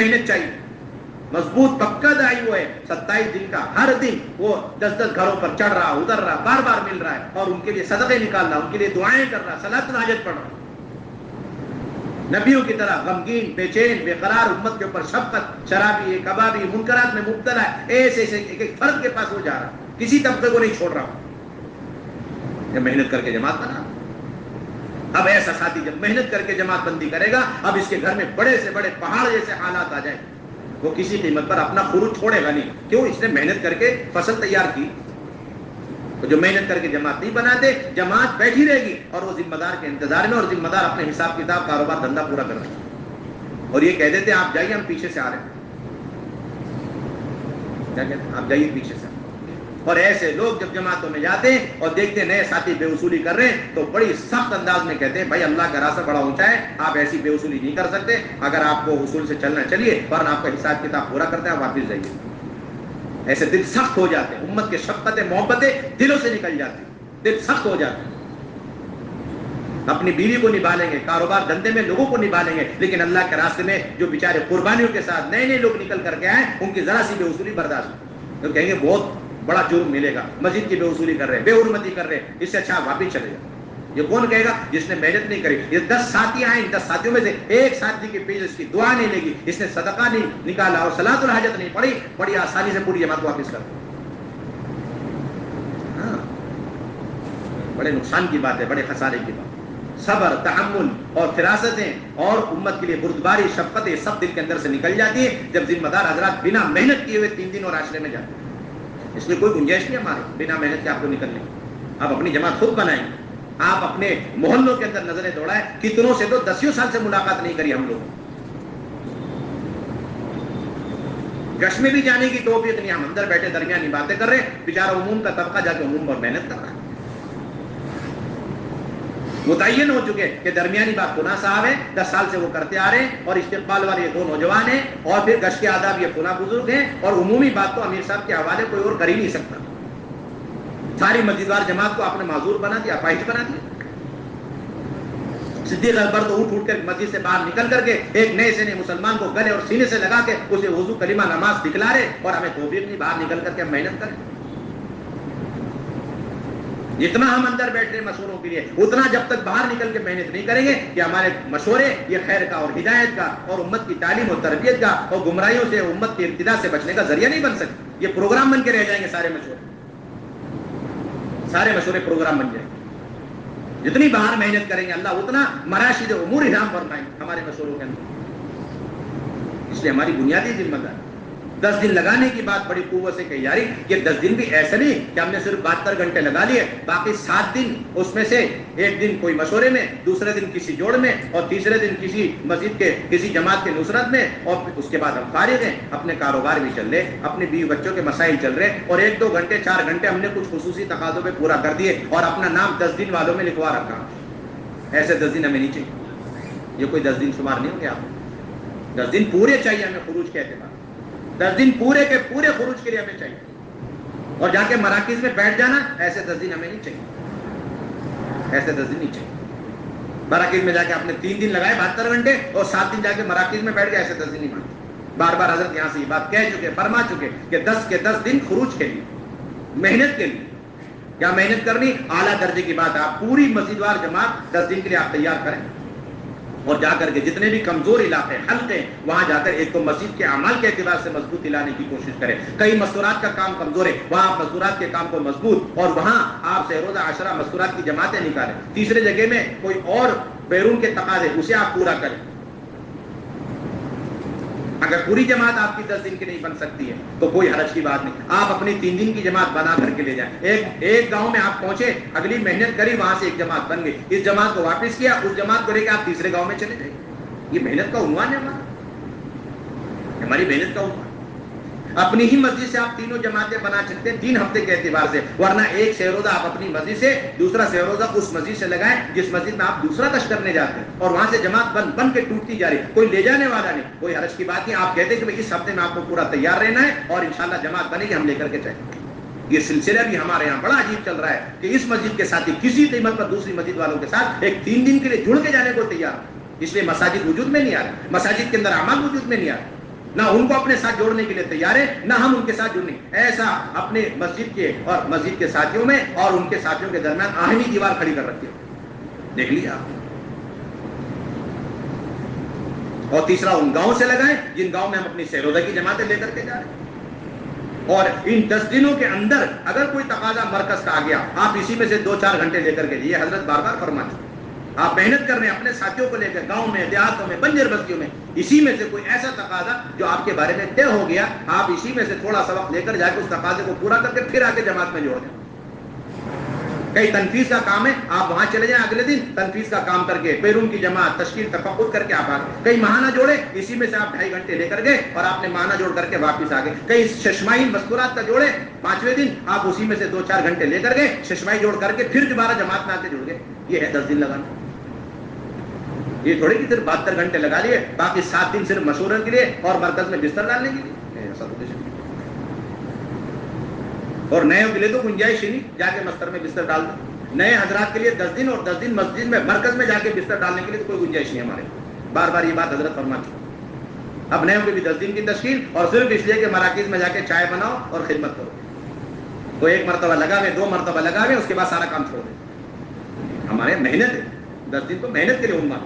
محنت چاہیے. مضبوط پکا داعی وہ ہے 27 دن کا، ہر دن وہ 10 گھروں پر چڑھ رہا، اتر رہا، بار بار مل رہا ہے، اور ان کے لیے صدقے نکال رہا، ان کے لیے دعائیں کر رہا، صلاۃ الحاجت پڑھ رہا. نبیوں کی طرح غمگین، بے چین، بے قرار، امت کے اوپر شفقت، شرابی ہے، کبابی، منکرات میں مبتلا ہے، ایسے ایک ایک فرد کے پاس وہ جا رہا، کسی طبقے کو نہیں چھوڑ رہا. جب محنت کر کے جماعت بنا. اب ایسا ساتھی جب محنت کر کے جماعت بندی کرے گا، اب اس کے گھر میں بڑے سے بڑے پہاڑ جیسے حالات آ جائیں، وہ کسی قیمت پر اپنا خروج چھوڑے گا نہیں. کیوں؟ اس نے محنت کر کے فصل تیار کی. تو جو محنت کر کے جماعت نہیں بناتے، جماعت بیٹھی رہے گی اور وہ ذمہ دار کے انتظار میں، اور ذمہ دار اپنے حساب کتاب، کاروبار، دھندا پورا کر رہے ہیں، اور یہ کہہ دیتے ہیں آپ جائیے، ہم پیچھے سے آ رہے ہیں. کیا کہتے ہیں؟ آپ جائیے پیچھے سے. اور ایسے لوگ جب جماعتوں میں جاتے ہیں اور دیکھتے ہیں نئے ساتھی بے وصولی کر رہے ہیں، تو بڑی سخت انداز میں کہتے ہیں بھائی اللہ کا راستہ بڑا اونچا ہے، آپ ایسی بے وصولی نہیں کر سکتے. اگر آپ کو اصول سے چلنا چلیے، ورنہ آپ کا حساب کتاب پورا کرتے ہیں، آپ واپس جائیے. ایسے دل سخت ہو جاتے ہیں. امت کے شفقتیں، محبتیں دلوں سے نکل جاتی ہیں، دل سخت ہو جاتے ہیں. اپنی بیوی کو نبھالیں گے، کاروبار دھندے میں لوگوں کو نبھالیں گے، لیکن اللہ کے راستے میں جو بیچارے قربانیوں کے ساتھ نئے نئے لوگ نکل کر کے آئے، ان کی ذرا سی بے وصولی برداشت، تو کہیں گے بہت بڑا جرم ملے گا، مسجد کی بے وصولی کر رہے ہیں، بے حرمتی کر رہے ہیں، اس سے اچھا واپس چلے گا. یہ کون کہے گا؟ جس نے محنت نہیں کری. یہ 10 ساتھی آئے، 10 ساتھیوں میں سے ایک ساتھی کے پیچھے اس کی دعا نہیں لے گی، اس نے صدقہ نہیں نکالا اور صلاۃ الحاجت نہیں پڑھی، بڑی آسانی سے پوری جماعت واپس کر دو. ہاں، بڑے نقصان کی بات ہے، بڑے خسارے کی بات. صبر، تحمل اور فراستیں اور امت کے لیے بردباری، شفقتیں سب دل کے اندر سے نکل جاتی ہے جب ذمہ دار حضرات بنا محنت کیے ہوئے 3 دن اور عاشرے میں جاتے ہیں. اس میں کوئی گنجائش نہیں ہمارے بنا محنت کے آپ کو نکلنے. آپ اپنی جماعت خود بنائیں. آپ اپنے محلوں کے اندر نظریں دوڑائیں. کتنوں سے تو 10 سال سے ملاقات نہیں کری ہم لوگ. گشت میں بھی جانے کی توفیق نہیں، ہم اندر بیٹھے درمیانی باتیں کر رہے ہیں. بیچارہ عموم کا طبقہ جا کے عموم پر محنت کر رہا ہے. متعین ہو چکے کہ درمیانی بات فلاں صاحب ہے، 10 سال سے وہ کرتے آ رہے ہیں، اور استقبال والے یہ 2 نوجوان ہیں، اور پھر گشت کے آداب یہ فلاں بزرگ ہیں، اور عمومی بات تو امیر صاحب کے حوالے کوئی اور کر ہی نہیں سکتا. ساری مسجدوار جماعت کو آپ نے معذور بنا دیا، اپاہج بنا دیا. صدیق اکبر تو اٹھ کر مسجد سے باہر نکل کر کے ایک نئے سے نئے مسلمان کو گلے اور سینے سے لگا کے اسے وضو کلمہ نماز دکھلا رہے، اور ہمیں توفیق نہیں باہر نکل کر کے ہم محنت کریں. جتنا ہم اندر بیٹھ رہے ہیں مشوروں کے لیے، اتنا جب تک باہر نکل کے محنت نہیں کریں گے کہ ہمارے مشورے یہ خیر کا اور ہدایت کا اور امت کی تعلیم اور تربیت کا اور گمراہیوں سے، امت کی ابتدا سے بچنے کا ذریعہ نہیں بن سکتے. یہ پروگرام بن کے رہ جائیں گے سارے مشورے پروگرام بن جائیں گے. جتنی باہر محنت کریں گے اللہ اتنا مراشد امور انعام فرمائیں گے ہمارے مشوروں کے اندر. اس لیے ہماری بنیادی ذمہ داری 10 دن لگانے کی بات بڑی قوت سے کہی جا رہی. یہ 10 دن بھی ایسے نہیں کہ ہم نے صرف 72 گھنٹے لگا لیے، باقی 7 دن اس میں سے ایک دن کوئی مشورے میں، دوسرے دن کسی جوڑ میں، اور تیسرے دن کسی مسجد کے کسی جماعت کے نصرت میں، اور اس کے بعد ہم فارغ ہیں، اپنے کاروبار بھی چل رہے، اپنے بیوی بچوں کے مسائل چل رہے، اور 1-2 گھنٹے 4 گھنٹے ہم نے کچھ خصوصی تقاضوں پہ پورا کر دیے اور اپنا نام 10 دن والوں میں لکھوا رکھا. ایسے 10 دن ہمیں نہیں چاہیے. یہ کوئی 10 دن شمار نہیں ہو گیا. 10 دن پورے چاہیے ہمیں خروج کے اعتبار. 10 دن پورے کے پورے خروج کے لیے ہمیں چاہیے. اور جا کے مراکز میں بیٹھ جانا، ایسے 10 دن ہمیں نہیں چاہیے. ایسے 10 دن نہیں چاہیے. مراکز میں جا کے آپ نے 3 دن لگائے 72 گھنٹے اور 7 دن جا کے مراکز میں بیٹھ گئے، ایسے 10 دن نہیں مانتے. بار بار حضرت یہاں سے یہ بات کہہ چکے، فرما چکے کہ 10 کے 10 دن خروج کے لیے، محنت کے لیے. کیا محنت کرنی؟ اعلیٰ درجے کی بات ہے. آپ پوری مسجدوار جماعت 10 دن کے لیے آپ تیار کریں، اور جا کر کے جتنے بھی کمزور علاقے حلقے، وہاں جا کر ایک تو مسجد کے اعمال کے اعتبار سے مضبوط لانے کی کوشش کریں. کئی مستورات کا کام کمزور ہے، وہاں آپ مستورات کے کام کو مضبوط، اور وہاں آپ سے روزہ عشرہ مستورات کی جماعتیں نکالیں. تیسرے جگہ میں کوئی اور بیرون کے تقاضے، اسے آپ پورا کریں. اگر پوری جماعت آپ کی 10 دن کی نہیں بن سکتی ہے تو کوئی حرج کی بات نہیں. آپ اپنی 3 دن کی جماعت بنا کر کے لے جائیں. ایک گاؤں میں آپ پہنچے، اگلی محنت کری، وہاں سے ایک جماعت بن گئی، اس جماعت کو واپس کیا، اس جماعت کو لے کے آپ تیسرے گاؤں میں چلے جائیں. یہ محنت کا عنوان ہے ہماری محنت کا عنوان. اپنی ہی مسجد سے آپ تینوں جماعتیں بنا سکتے ہیں 3 ہفتے کے اعتبار سے، ورنہ ایک سہروزہ آپ اپنی مسجد سے، دوسرا سہروزہ اس مسجد سے لگائیں جس مسجد میں آپ دوسرا کش کرنے جاتے ہیں، اور وہاں سے جماعت بن بن کے ٹوٹتی جا رہی. کوئی لے جانے والا نہیں، کوئی حرج کی بات نہیں. آپ کہتے ہیں کہ اس ہفتے میں آپ کو پورا تیار رہنا ہے اور انشاءاللہ جماعت بنے گی، ہم لے کر کے چلیں. یہ سلسلہ بھی ہمارے یہاں بڑا عجیب چل رہا ہے کہ اس مسجد کے ساتھ ہی کسی قیمت پر دوسری مسجد والوں کے ساتھ ایک 3 دن کے لیے جڑ کے جانے کو تیار. اس لیے مساجد وجود میں نہیں آ رہی، مساجد کے اندر اعمال وجود میں نہیں آ رہے. نہ ان کو اپنے ساتھ جوڑنے کے لیے تیار ہے، نہ ہم ان کے ساتھ جڑنے. ایسا اپنے مسجد کے اور مسجد کے ساتھیوں میں اور ان کے ساتھیوں کے درمیان آہنی دیوار کھڑی کر رکھی ہے. دیکھ لیا. اور تیسرا ان گاؤں سے لگائیں جن گاؤں میں ہم اپنی سیر و ضحی کی جماعتیں لے کر کے جا رہے ہیں. اور ان 10 دنوں کے اندر اگر کوئی تقاضا مرکز کا آ گیا، آپ اسی میں سے 2-4 گھنٹے لے کر کے جائیے. حضرت بار بار فرما چکے، آپ محنت کر رہے ہیں اپنے ساتھیوں کو لے کر گاؤں میں، دیہاتوں میں، بنجر بستیوں میں. اسی میں سے کوئی ایسا تقاضا جو آپ کے بارے میں طے ہو گیا، آپ اسی میں سے تھوڑا سا وقت لے کر جا کے اس تقاضے کو پورا کر کے پھر آ کے جماعت میں جوڑ دیں. کئی تنفیذ کا کام ہے، آپ وہاں چلے جائیں اگلے دن تنفیذ کا کام کر کے پیرون کی جماعت تشکیل تفقد کر کے آپ آ گئے. کئی ماہانہ جوڑے، اسی میں سے آپ 2.5 گھنٹے لے کر گئے اور آپ نے ماہانہ جوڑ کر کے واپس آ گئے. کئی ششمائی مذکورات کا جوڑے، 5ویں دن آپ اسی میں سے 2-4 گھنٹے لے کر گئے، ششمائی جوڑ کر کے پھر دوبارہ جماعت میں آ کے جڑ گئے. یہ ہے 10 دن لگانا. یہ تھوڑی کہ صرف 72 گھنٹے لگا لیے، باقی 7 دن صرف مشورے کے لیے اور مرکز میں بستر ڈالنے کے لیے. ایسا تو کچھ نہیں. اور نئے کے لیے تو گنجائش ہی نہیں، جا کے مستر میں بستر ڈال دیں. نئے حضرات کے لیے 10 دن اور 10 دن مسجد میں مرکز میں جا کے بستر ڈالنے کے لیے تو کوئی گنجائش نہیں ہمارے. بار بار یہ بات حضرت فرما چکے. اب نئے کے بھی 10 دن کی تشکیل اور صرف اس لیے کہ مراکز میں جا کے چائے بناؤ اور خدمت کرو. تو 1 مرتبہ لگا ہوئے، 2 مرتبہ لگا ہوئے، اس کے بعد سارا کام چھوڑ دیں. ہمارے محنت ہے، 10 دن تو محنت کے لیے عنوان.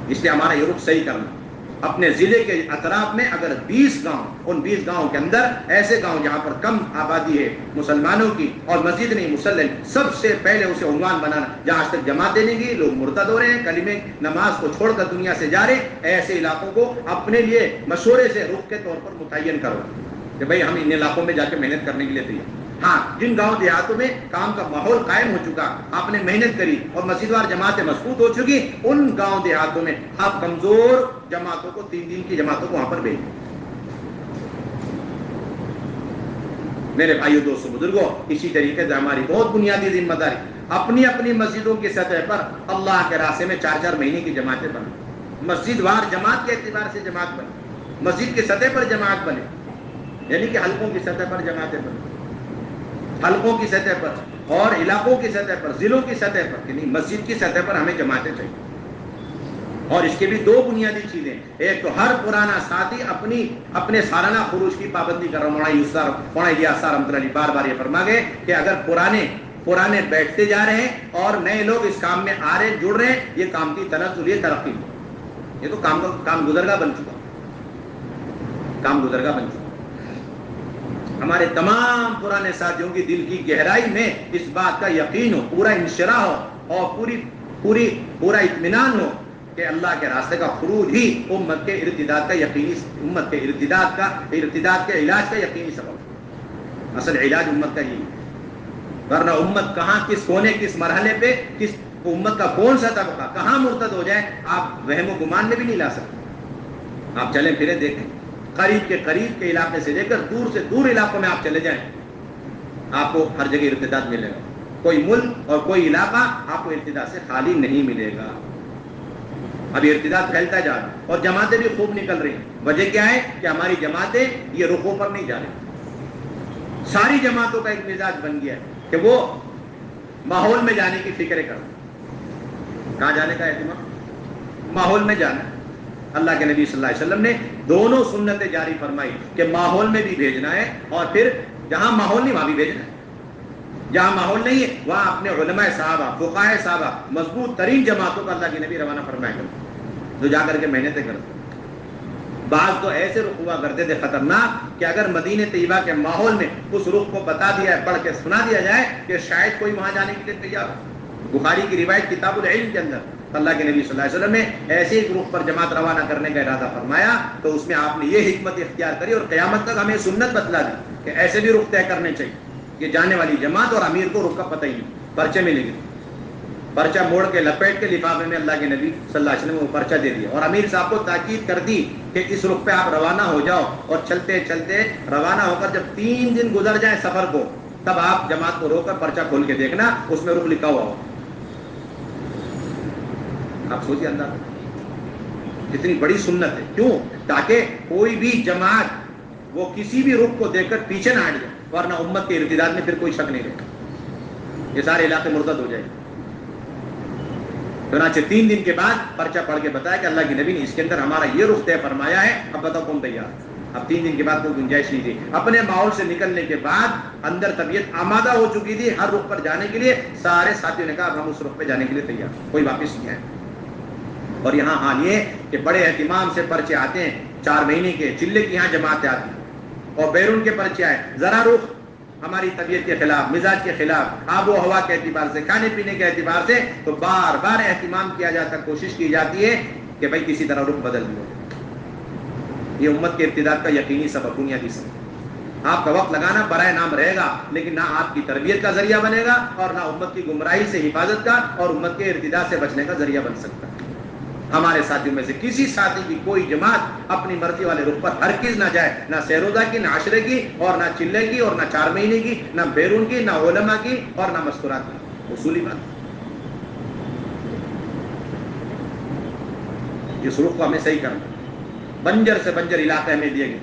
اس لیے ہمارا یہ رخ صحیح کرنا. اپنے ضلع کے اطراف میں اگر 20 گاؤں، ان 20 گاؤں کے اندر ایسے گاؤں جہاں پر کم آبادی ہے مسلمانوں کی اور مسجد نہیں مسلم، سب سے پہلے اسے عنوان بنانا. جہاں آج تک جماعت دینے کی لوگ مرتد ہو رہے ہیں، کلمے نماز کو چھوڑ کر دنیا سے جا رہے ہیں، ایسے علاقوں کو اپنے لیے مشورے سے رخ کے طور پر متعین کرو کہ بھئی ہم ان علاقوں میں جا کے محنت کرنے کے لیے تیار. ہاں، جن گاؤں دیہاتوں میں کام کا ماحول قائم ہو چکا، آپ نے محنت کری اور مسجدوار جماعتیں مضبوط ہو چکی، ان گاؤں دیہاتوں میں آپ کمزور جماعتوں کو 3 دن کی جماعتوں کو وہاں پر بھیجیں. میرے بھائیو دوستو بزرگوں، اسی طریقے سے ہماری بہت بنیادی ذمہ داری اپنی اپنی مسجدوں کی سطح پر اللہ کے راستے میں 4-4 مہینے کی جماعتیں بنیں. مسجد وار جماعت کے اعتبار سے جماعت بنے، مسجد کی سطح پر جماعت بنے، یعنی کہ حلقوں کی سطح پر جماعتیں بنے، حلقوں کی سطح پر اور علاقوں کی سطح پر، ضلعوں کی سطح پر، یعنی مسجد کی سطح پر ہمیں جماعتیں چاہیے. اور اس کے بھی 2 بنیادی چیزیں. ایک تو ہر پرانا ساتھی اپنے سالانہ خروج کی پابندی کر رہا. مولانا رحمۃ اللہ بار بار یہ فرما گئے کہ اگر پرانے بیٹھتے جا رہے ہیں اور نئے لوگ اس کام میں آ رہے ہیں، جڑ رہے ہیں، یہ کام کی تنزل، یہ ترقی. یہ تو کام گزرگاہ بن چکا، کام گزرگاہ بن چکا. ہمارے تمام پرانے ساتھیوں کی دل کی گہرائی میں اس بات کا یقین ہو، پورا انشراح ہو اور پورا اطمینان ہو کہ اللہ کے راستے کا خروج ہی امت کے ارتداد کا ارتداد کے علاج کا یقینی سبب. اصل علاج امت کا یہی ہے. ورنہ امت کہاں، کس کونے، کس مرحلے پہ، امت کا کون سا طبقہ کہاں مرتد ہو جائے، آپ وہم و گمان میں بھی نہیں لا سکتے. آپ چلیں پھریں دیکھیں، قریب کے علاقے سے لے کر دور سے دور علاقوں میں آپ چلے جائیں، آپ کو ہر جگہ ارتداد ملے گا. کوئی ملک اور کوئی علاقہ آپ کو ارتداد سے خالی نہیں ملے گا. ابھی ارتداد پھیلتا جا رہا ہے اور جماعتیں بھی خوب نکل رہی ہیں. وجہ کیا ہے کہ ہماری جماعتیں یہ رخوں پر نہیں جا رہی. ساری جماعتوں کا ایک مزاج بن گیا ہے کہ وہ ماحول میں جانے کی فکریں کریں. کہاں جانے کا اہتمام؟ ماحول میں جانا. اللہ کے نبی صلی اللہ علیہ وسلم نے دونوں سنتیں جاری فرمائی کہ ماحول میں بھی بھیجنا ہے اور پھر جہاں ماحول نہیں وہاں بھی بھیجنا ہے. جہاں ماحول نہیں ہے وہاں اپنے علماء صحابہ، فقہاء صحابہ، مضبوط ترین جماعتوں کا اللہ کے نبی روانہ فرمایا کرتے جو جا کر کے محنتیں کرتے. بعض تو ایسے رخ ہوا کرتے تھے خطرناک کہ اگر مدینہ طیبہ کے ماحول میں اس رخ کو بتا دیا ہے، پڑھ کے سنا دیا جائے کہ شاید کوئی وہاں جانے کے لیے تیار ہو. بخاری کی روایت کتاب العلم کے اندر اللہ کے نبی صلی اللہ علیہ وسلم نے ایسے ایک رخ پر جماعت روانہ کرنے کا ارادہ فرمایا تو اس میں آپ نے یہ حکمت اختیار کری اور قیامت تک ہمیں سنت بتلا دی کہ ایسے بھی رخ طے کرنے چاہیے کہ جانے والی جماعت اور امیر کو رخ کا پتہ ہی نہیں. پرچے ملے گی، پرچہ موڑ کے لپیٹ کے لفافے میں اللہ کے نبی صلی اللہ علیہ وسلم نے وہ پرچہ دے دیا اور امیر صاحب کو تاکید کر دی کہ اس رخ پہ آپ روانہ ہو جاؤ اور چلتے چلتے روانہ ہو کر جب 3 دن گزر جائیں سفر کو تب آپ جماعت کو روک کر پرچہ کھول کے دیکھنا، اس میں رخ لکھا ہوا ہو. آپ سوچیے انداز کتنی بڑی سنت ہے. کیوں؟ تاکہ کوئی بھی جماعت وہ کسی بھی رخ کو دیکھ کر پیچھے نہ ہٹ جائے، ورنہ امت کے ارتداد میں پھر کوئی شک نہیں رہے، یہ سارے علاقے مرتد ہو جائیں. چنانچہ 3 دن کے بعد پرچہ پڑھ کے بتایا کہ اللہ کے نبی نے اس کے اندر ہمارا یہ رخ طے فرمایا ہے، اب بتاؤ کون تیار؟ اب 3 دن کے بعد کوئی گنجائش نہیں تھی. اپنے ماحول سے نکلنے کے بعد اندر طبیعت آمادہ ہو چکی تھی ہر رخ پر جانے کے لیے. سارے ساتھیوں نے کہا اب ہم اس رخ پہ جانے کے لیے تیار، کوئی واپس نہیں آئے. اور یہاں حال یہ کہ بڑے اہتمام سے پرچے آتے ہیں 4 مہینے کے، چلے کی یہاں جماعتیں آتی ہیں، اور بیرون کے پرچے آئے ذرا رخ ہماری طبیعت کے خلاف، مزاج کے خلاف، آب و ہوا کے اعتبار سے، کھانے پینے کے اعتبار سے، تو بار بار اہتمام کیا جاتا، کوشش کی جاتی ہے کہ بھائی کسی طرح رخ بدل دو. یہ امت کے ارتداد کا یقینی سبب، بنیادی سبب. آپ کا وقت لگانا برائے نام رہے گا، لیکن نہ آپ کی تربیت کا ذریعہ بنے گا، اور نہ امت کی گمراہی سے حفاظت کا اور امت کے ارتداد سے بچنے کا ذریعہ بن سکتا. ہمارے ساتھیوں میں سے کسی ساتھی کی کوئی جماعت اپنی مرضی والے رخ پر ہرگز نہ جائے، نہ سیروزہ کی، نہ عشرے کی، اور نہ چلے کی، اور نہ 4 مہینے کی، نہ بیرون کی، نہ علماء کی، اور نہ مستورات کی. اصولی بات اس رخ کو ہمیں صحیح کرنا. بنجر سے بنجر علاقے میں دیے گئے.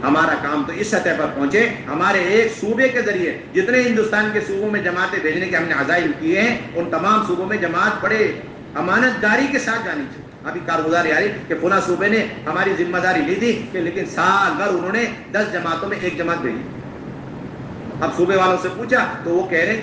ہمارا کام تو اس سطح پر پہنچے، ہمارے ایک صوبے کے ذریعے جتنے ہندوستان کے صوبوں میں جماعتیں بھیجنے کے ہم نے عزائم کیے ہیں، ان تمام صوبوں میں جماعت بڑے امانت داری کے ساتھ جانی چاہیے. ابھی کارگزاری آ رہی کہ فلاں صوبے نے ہماری ذمہ داری لی تھی کہ لیکن سال بھر انہوں نے 10 جماعتوں میں 1 جماعت بھیجی. اب صوبے والوں سے پوچھا تو وہ کہہ رہے ہیں